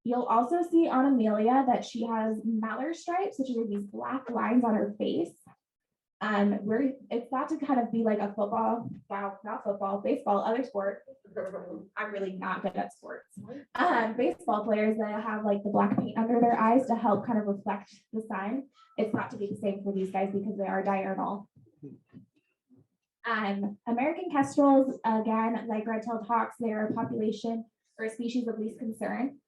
You'll also see on Amelia that she has mallard stripes, which are these black lines on her face. Where it's thought to kind of be like a football, not football, baseball, other sport. I'm really not good at sports. Baseball players that have like the black paint under their eyes to help kind of reflect the sun. It's thought to be the same for these guys because they are diurnal. American kestrels, again, like red-tailed hawks, they are a population or a species of least concern.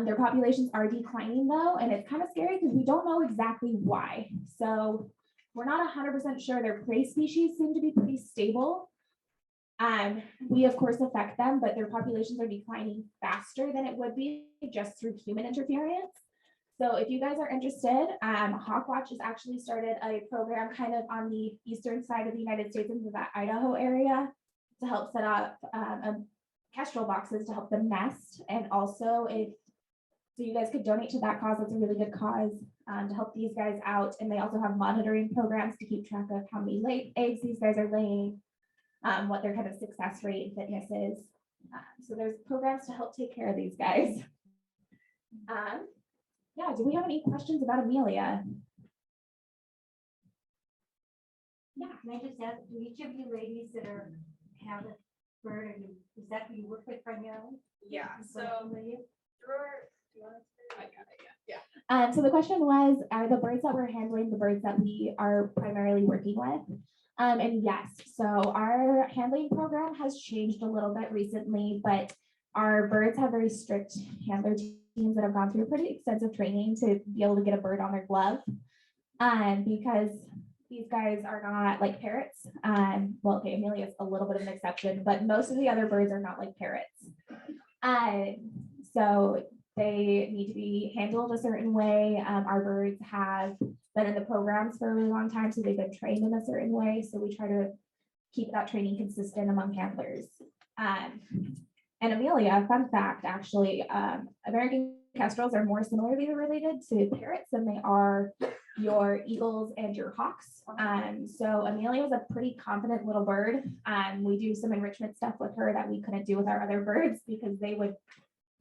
Their populations are declining though, and it's kind of scary because we don't know exactly why. So we're not 100% sure. Their prey species seem to be pretty stable. We of course affect them, but their populations are declining faster than it would be just through human interference. So if you guys are interested, Hawk Watch has actually started a program kind of on the eastern side of the United States into that Idaho area to help set up kestrel boxes to help them nest. And also if so you guys could donate to that cause. That's a really good cause to help these guys out. And they also have monitoring programs to keep track of how many eggs these guys are laying, what their kind of success rate and fitness is. So there's programs to help take care of these guys. Yeah, do we have any questions about Amelia? Yeah, can I just ask, do each of you ladies that have a bird, is that who you work with primarily? Yeah, so So the question was, are the birds that we're handling the birds that we are primarily working with? And yes, so our handling program has changed a little bit recently, but our birds have very strict handler teams that have gone through pretty extensive training to be able to get a bird on their glove. Because these guys are not like parrots. Well, okay, Amelia's a little bit of an exception, but most of the other birds are not like parrots. So they need to be handled a certain way. Our birds have been in the programs for a really long time, so they've been trained in a certain way. So we try to keep that training consistent among handlers. And Amelia, fun fact, actually, American kestrels are more similarly related to parrots than they are your eagles and your hawks. So Amelia is a pretty confident little bird. We do some enrichment stuff with her that we couldn't do with our other birds because they would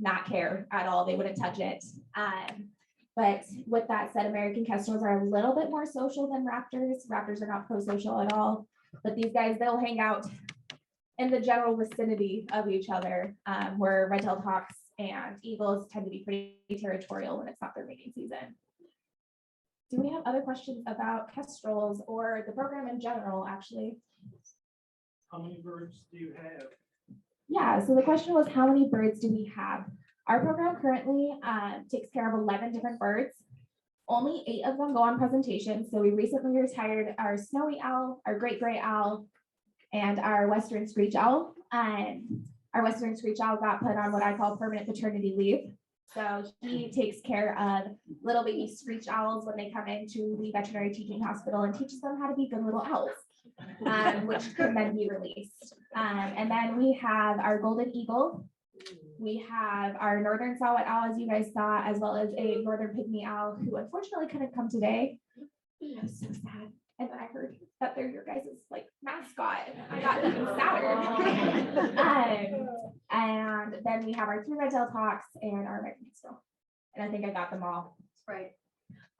not care at all. They wouldn't touch it. But with that said, American kestrels are a little bit more social than raptors. Raptors are not pro-social at all, but these guys, they'll hang out in the general vicinity of each other, where red-tailed hawks and eagles tend to be pretty territorial when it's not their mating season. Do we have other questions about kestrels or the program in general, actually? How many birds do you have? Yeah, so the question was, how many birds do we have? Our program currently takes care of 11 different birds. Only 8 of them go on presentation. So we recently retired our snowy owl, our great gray owl, and our western screech owl. Our western screech owl got put on what I call permanent paternity leave. So he takes care of little baby screech owls when they come into the veterinary teaching hospital and teaches them how to be good little owls, which can then be released. And then we have our golden eagle. We have our Northern Saw-whet Owl, as you guys saw, as well as a northern pygmy owl who unfortunately couldn't come today. It was so sad. And then I heard that they're your guys' like mascot. I got even sadder. And then we have our 3 red-tailed hawks and our American kestrel. And I think I got them all. Right.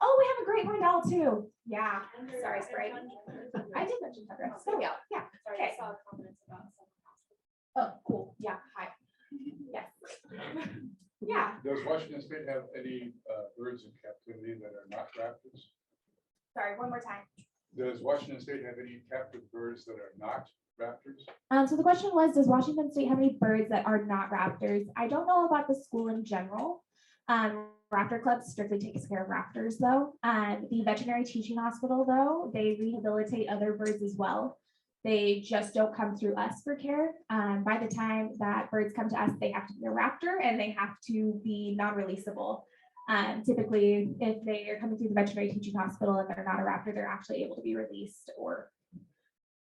Oh, we have a great horned owl too. Yeah. Sorry, Spray. I did mention Tundra. So yeah. Yeah. Okay. Oh, cool. Yeah. Hi. Yes. Yeah. Does Washington State have any birds in captivity that are not raptors? Sorry, one more time. Does Washington State have any captive birds that are not raptors? So the question was, does Washington State have any birds that are not raptors? I don't know about the school in general. Raptor Club strictly takes care of raptors though. The veterinary teaching hospital though, they rehabilitate other birds as well. They just don't come through us for care. By the time that birds come to us, they have to be a raptor and they have to be non-releasable. Typically, if they are coming through the veterinary teaching hospital and they're not a raptor, they're actually able to be released, or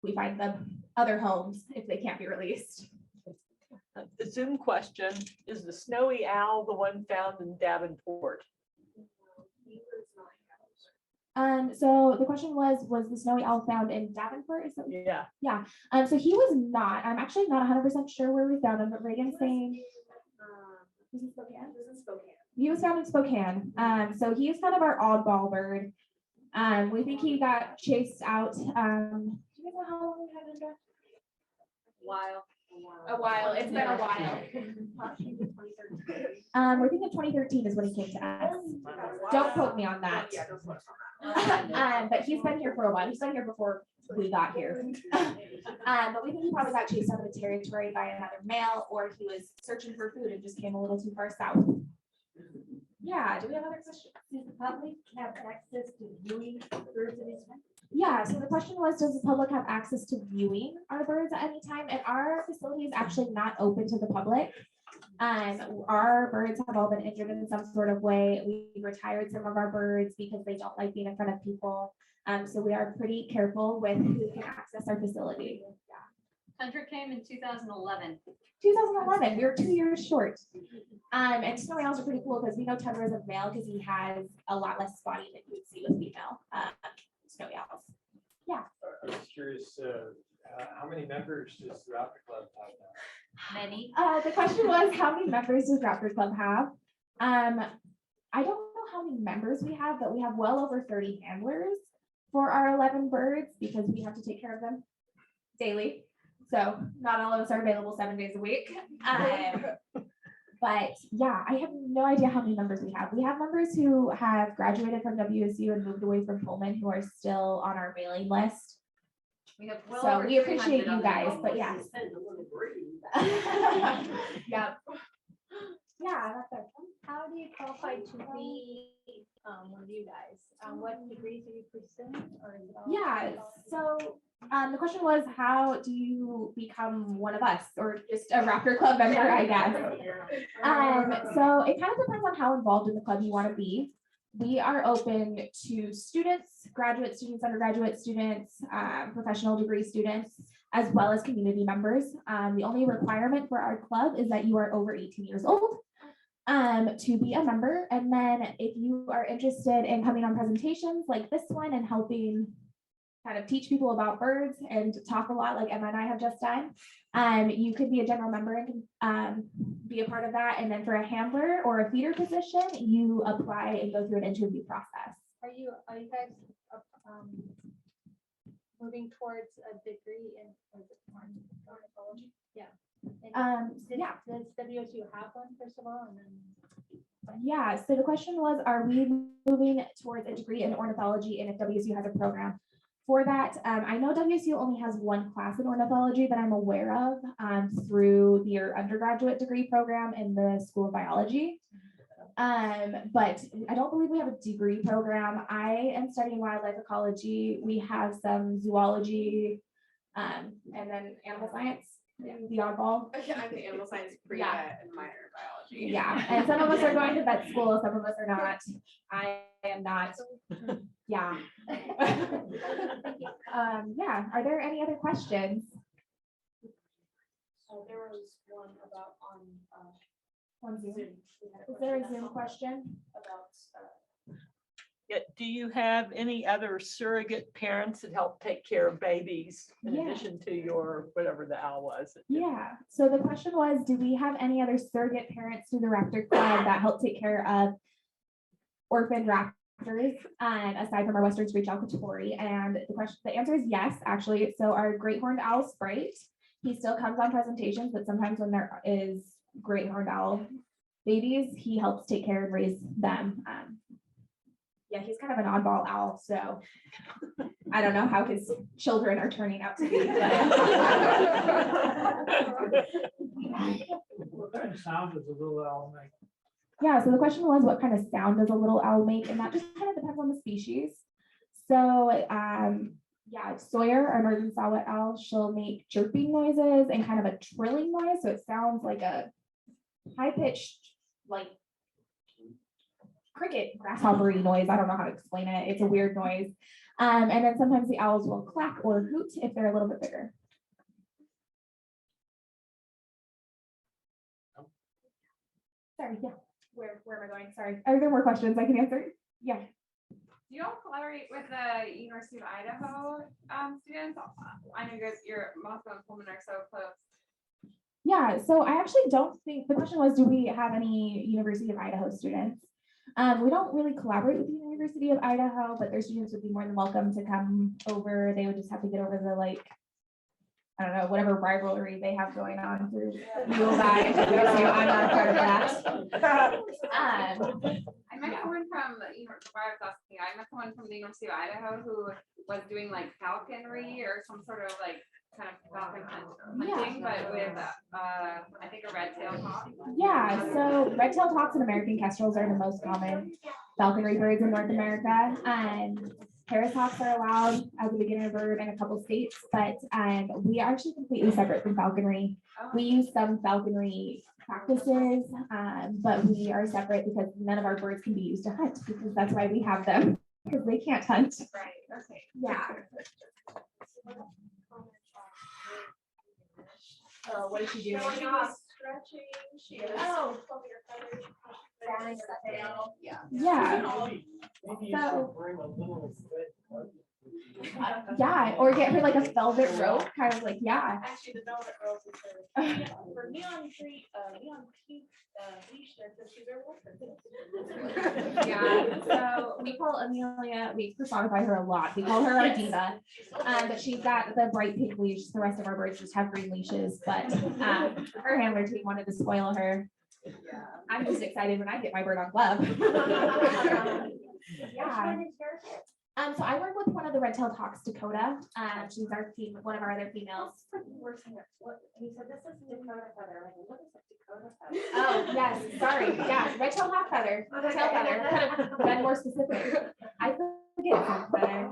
we find them other homes if they can't be released. The Zoom question, is the snowy owl the one found in Davenport? So the question was the snowy owl found in Davenport? Is that Yeah. Yeah. So he was not. I'm actually not 100% sure where we found him, but Reagan's saying was he Spokane? He was found in Spokane. So he is kind of our oddball bird. We think he got chased out. Do you guys know how long we had him? A while. It's been a while. We're thinking 2013 is when he came to us. Don't quote me on that. But he's been here for a while. He's been here before we got here. But we think he probably got chased out of the territory by another male, or he was searching for food and just came a little too far south. Yeah, do we have other questions? Does the public have access to viewing birds in his country? Yeah, so the question was, does the public have access to viewing our birds at any time? And our facility is actually not open to the public. Our birds have all been injured in some sort of way. We retired some of our birds because they don't like being in front of people. So we are pretty careful with who can access our facility. Tundra came in 2011. 2011, we were 2 years short. And snowy owls are pretty cool because we know Tundra is a male because he has a lot less spotting than you would see with female snowy owls. Yeah. I was curious, how many members does the Raptor Club have now? Many. The question was, how many members does Raptor Club have? I don't know how many members we have, but we have well over 30 handlers for our 11 birds because we have to take care of them daily. So not all of us are available 7 days a week. But yeah, I have no idea how many members we have. We have members who have graduated from WSU and moved away from Pullman who are still on our mailing list. We have well So over we appreciate 300 on you the guys, mailing but list. yeah. Yeah. Yeah, that's it. How do you qualify to be one of you guys? What degrees are you pursuing? Or is it all- Yeah, so the question was, how do you become one of us or just a Raptor Club member, I guess? So it kind of depends on how involved in the club you want to be. We are open to students, graduate students, undergraduate students, professional degree students, as well as community members. The only requirement for our club is that you are over 18 years old to be a member. And then if you are interested in coming on presentations like this one and helping kind of teach people about birds and talk a lot like Emma and I have just done, you could be a general member and be a part of that. And then for a handler or a feeder position, you apply and go through an interview process. Are you guys moving towards a degree in ornithology? Yeah. Yeah. Does WSU have one, first of all, and then? Yeah, so the question was, are we moving towards a degree in ornithology and if WSU has a program for that? I know WSU only has one class in ornithology that I'm aware of through your undergraduate degree program in the School of Biology. But I don't believe we have a degree program. I am studying wildlife ecology. We have some zoology and then animal science. The oddball. I'm the animal science pre-vet and minor in biology. Yeah, and some of us are going to vet school, some of us are not. I am not. Yeah. Yeah, are there any other questions? There was one about On Zoom. Is there a Zoom question? about Yeah, do you have any other surrogate parents that help take care of babies in Yeah. addition to your, whatever the owl was? Yeah, so the question was, do we have any other surrogate parents through the Raptor Club that help take care of orphan raptors, aside from our Western Screech Owl Katori? And the answer is yes, actually. So our great horned owl Sprite, he still comes on presentations, but sometimes when there is great horned owl babies, he helps take care and raise them. Yeah, he's kind of an oddball owl, so I don't know how his children are turning out to be. What kind of sound does a little owl make? Yeah, so the question was, what kind of sound does a little owl make? And that just kind of depends on the species. So yeah, Sawyer, our Northern Saw-whet Owl, she'll make chirping noises and kind of a trilling noise. So it sounds like a high-pitched, like cricket grasshoppery noise. I don't know how to explain it. It's a weird noise. And then sometimes the owls will clack or hoot if they're a little bit bigger. Sorry, yeah. Where am I going? Sorry. Are there more questions I can answer? Yeah. Do you all collaborate with the University of Idaho students? I know you guys, Moscow and Pullman are so close. Yeah, so I actually don't think, the question was, do we have any University of Idaho students? We don't really collaborate with the University of Idaho, but their students would be more than welcome to come over. They would just have to get over the, like, I don't know, whatever rivalry they have going on through U of I. I'm not a part of that. I met someone from the University of Idaho who was doing like falconry or some sort of like kind of falcon hunting, but with I think a red-tailed hawk. Yeah, so red-tailed hawks and American kestrels are the most common falconry birds in North America. Harris hawks are allowed as a beginner bird in a couple states, but we are actually completely separate from falconry. We use some falconry practices, but we are separate because none of our birds can be used to hunt, because that's why we have them, because they can't hunt. Right, okay. Yeah. What did she do? She was stretching, she was. Oh. Plucking her feathers, Fanning the tail. Yeah. Yeah. Maybe you So- should bring a little bit. Yeah, or get her like a velvet rope, kind of like, yeah. Actually, the velvet rose is her, for neon tree, neon pink, leash there, so she's our Yeah, so we call Amelia, we personify her a lot. We call her our diva. But she's got the bright pink leash. The rest of our birds just have green leashes, but her handler team wanted to spoil her. I'm just excited when I get my bird on glove. Yeah. So I work with one of the red-tailed hawks, Dakota. She's our team, one of our other females. You said this is Dakota feather, like, what is a Dakota feather? Oh, yes, sorry. Yeah, red-tailed hawk feather, tail feather, kind of been more specific. I forget some feathers.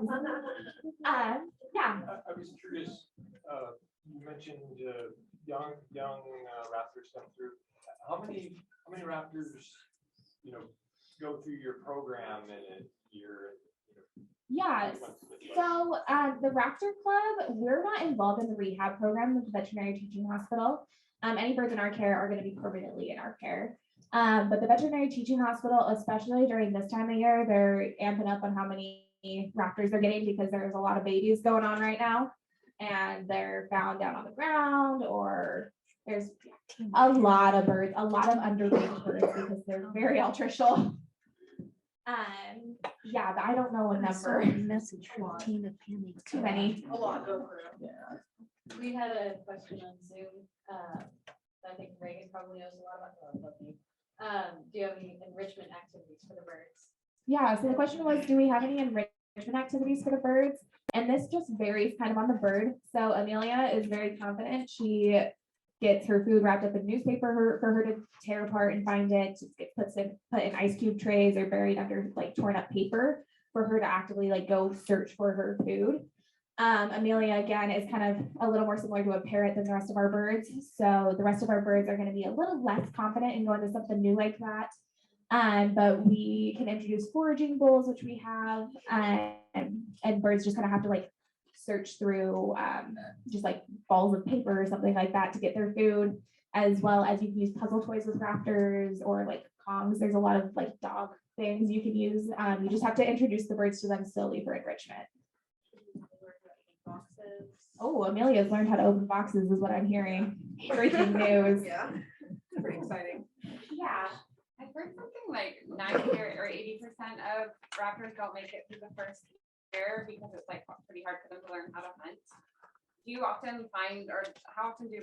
Yeah. I was curious, you mentioned young raptors come through. How many raptors, go through your program in a year? Yeah, so the Raptor Club, we're not involved in the rehab program with the veterinary teaching hospital. Any birds in our care are going to be permanently in our care. But the veterinary teaching hospital, especially during this time of year, they're amping up on how many raptors they're getting, because there's a lot of babies going on right now, and they're found down on the ground, or there's a lot of birds, a lot of underweight birds, because they're very altricial. Yeah, but I don't know a I saw number. a message from Tina Penny. Too many. A lot go through. We had a question on Zoom. I think Reagan probably knows a lot about. Do you have any enrichment activities for the birds? Yeah, so the question was, do we have any enrichment activities for the birds? And this just varies kind of on the bird. So Amelia is very confident. She gets her food wrapped up in newspaper for her to tear apart and find it. It put in ice cube trays or buried under like torn up paper for her to actively like go search for her food. Amelia, again, is kind of a little more similar to a parrot than the rest of our birds. So the rest of our birds are going to be a little less confident in going to something new like that. But we can introduce foraging bowls, which we have, and birds just kind of have to like search through just like balls of paper or something like that to get their food, as well as you can use puzzle toys with raptors or like Kongs. There's a lot of like dog things you can use. You just have to introduce the birds to them slowly for enrichment. Oh, Amelia's learned how to open boxes is what I'm hearing. Breaking news. Yeah, pretty exciting. Yeah. I've heard something like 90 or 80% of raptors don't make it through the first year because it's like pretty hard for them to learn how to hunt. Do you often find, or how often do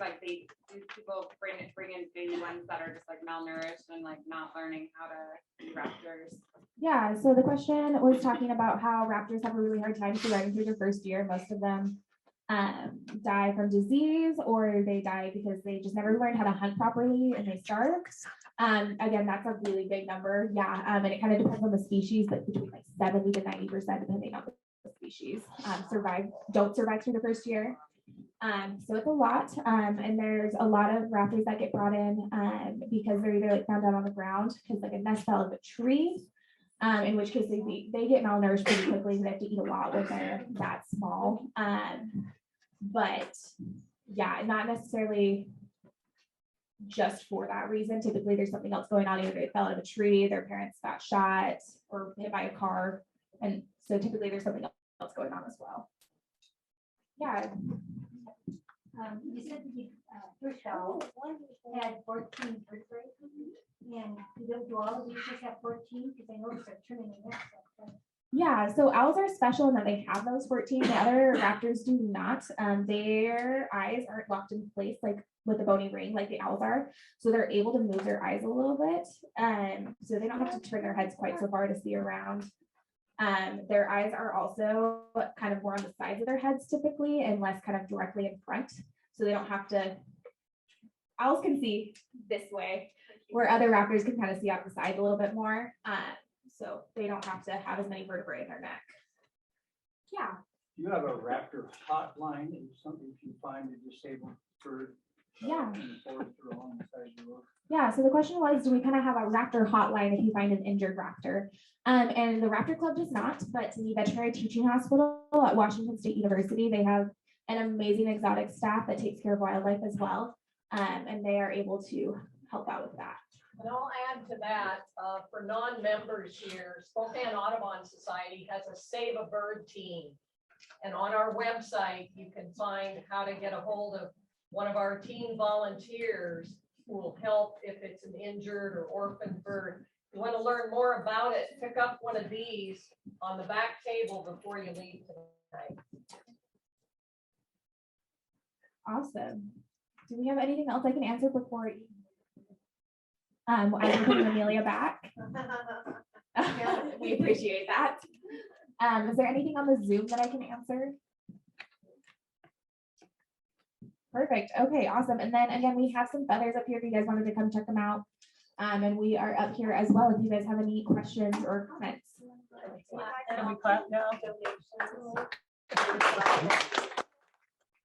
people bring in baby ones that are just like malnourished and like not learning how to do raptors? Yeah, so the question was talking about how raptors have a really hard time surviving through their first year. Most of them die from disease, or they die because they just never learned how to hunt properly and they starve. Again, that's a really big number. Yeah, and it kind of depends on the species, but between like 70 to 90%, depending on the species, don't survive through the first year. So it's a lot. And there's a lot of raptors that get brought in because they're either like found out on the ground because like a nest fell of a tree. In which case they get malnourished pretty quickly. They have to eat a lot when they're that small. But yeah, not necessarily just for that reason. Typically there's something else going on. Either they fell out of a tree, their parents got shot or hit by a car. And so typically there's something else going on as well. Yeah. You said the first owl had 14 birth rates, and do all of these just have 14? Because I noticed they're turning in that. Yeah, so owls are special in that they have those 14. The other raptors do not. Their eyes aren't locked in place like with a bony ring like the owls are. So they're able to move their eyes a little bit. So they don't have to turn their heads quite so far to see around. Their eyes are also kind of more on the sides of their heads typically and less kind of directly in front. So they don't have to, owls can see this way, where other raptors can kind of see out the sides a little bit more. So they don't have to have as many vertebrae in their neck. Yeah. You have a raptor hotline, and something if you find a disabled bird. Yeah. In the forest or along the side of the road. Yeah, so the question was, do we kind of have a raptor hotline if you find an injured raptor? And the Raptor Club does not, but the Veterinary Teaching Hospital at Washington State University, they have an amazing exotic staff that takes care of wildlife as well. And they are able to help out with that. And I'll add to that, for non-members here, Spokane Audubon Society has a Save a Bird team. And on our website, you can find how to get a hold of one of our teen volunteers who will help if it's an injured or orphaned bird. If you want to learn more about it, pick up one of these on the back table before you leave tonight. Awesome. Do we have anything else I can answer before I'm putting Amelia back? We appreciate that. Is there anything on the Zoom that I can answer? Perfect. Okay, awesome. And then again, we have some feathers up here if you guys wanted to come check them out. And we are up here as well if you guys have any questions or comments. Can we clap now?